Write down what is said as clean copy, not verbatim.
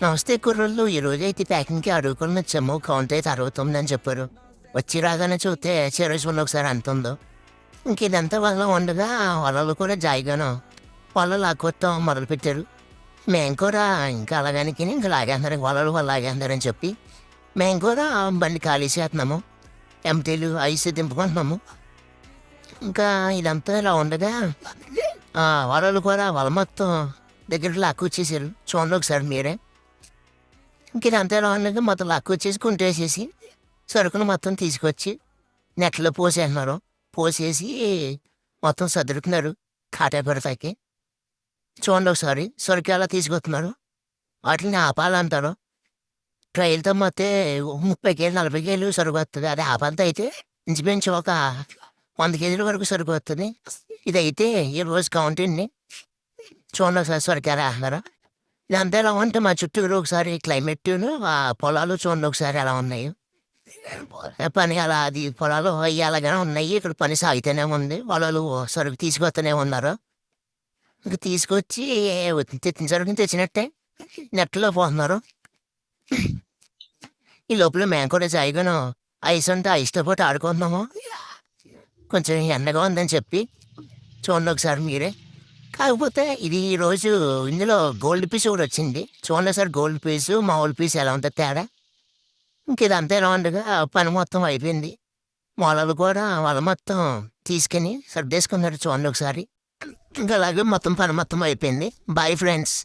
నమస్తే కుర్రోళ్ళు. ఈరోజైతే ప్యాకింగ్‌కి అడుగుకొని వచ్చాము. కౌంట్ అయితే 69 అని చెప్పారు. వచ్చి రాగానే చూస్తే చూడండి ఒకసారి ఎంతుందో. ఇంక ఇదంతా వాళ్ళ ఉండగా వాళ్ళు కూడా జాయిగాను వాళ్ళు లాక్కొట్టడం మొదలుపెట్టారు. మేము కూడా ఇంకా అలాగనికని ఇంక లాగేస్తున్నారు. వాళ్ళు లాగేస్తున్నారని చెప్పి మేము కూడా బండి ఖాళీ చేస్తున్నాము. ఎంటీలు ఐస్ దింపుకుంటున్నాము. ఇంకా ఇదంతా ఇలా ఉండగా వాళ్ళు కూడా వాళ్ళ మొత్తం దగ్గరికి లాక్కొచ్చేసారు. చూడండి ఒకసారి మీరే. ఇంక ఇదంతా ఎలా ఉండగా మొత్తం లాక్కొచ్చేసి కుంటేసేసి సరుకును మొత్తం తీసుకొచ్చి నెట్లో పోసేస్తున్నారు. పోసేసి మొత్తం సర్దుకున్నారు కాటా పెడతాకి. చూడండి ఒకసారి సరుకు ఎలా తీసుకొస్తున్నారు. వాటిని ఆపాలంటారు. ట్రైల్తో మొత్తే 30 కేజీలు 40 కేజీలు సరుకు వస్తుంది. అదే ఆపంతా అయితే ఇంచుమించు ఒక 100 కేజీల వరకు సరుకు వస్తుంది. ఇదైతే ఈ రోజు కౌంట్ అండి. చూడండి ఒకసారి సరుకు ఎలా వేస్తున్నారు. ఇదంతా ఎలా ఉంటే మా చుట్టూరు ఒకసారి క్లైమేట్ను ఆ పొలాలు చూడండి ఒకసారి ఎలా ఉన్నాయి. పని అలా అది పొలాలు అవి అలాగనే ఉన్నాయి. ఇక్కడ పని సాగుతూనే ఉంది. వాళ్ళు సరుకు తీసుకొస్తూనే ఉన్నారు. ఇంక తీసుకొచ్చి తెచ్చిన సరుకుని తెచ్చినట్టే నెట్లో పోతున్నారు. ఈ లోపల మేము కూడా జాయిగాను ఐస్ ఉంటే ఐస్‌తో పాటు ఆడుకుంటున్నాము. కొంచెం ఎండగా ఉందని చెప్పి చూడండి ఒకసారి మీరే. కాకపోతే ఇది ఈరోజు ఇందులో గోల్డ్ పీస్ కూడా వచ్చింది. చూడండి సార్ గోల్డ్ పీసు మామూలు పీస్ ఎలా ఉంటది తేడా. ఇంక ఇదంతా ఎలా ఉండగా పని మొత్తం అయిపోయింది. వాళ్ళు కూడా వాళ్ళు మొత్తం తీసుకొని సర్దేసుకున్నారు చూడండి ఒకసారి. ఇంకా అలాగే మొత్తం పని మొత్తం అయిపోయింది. Bye friends.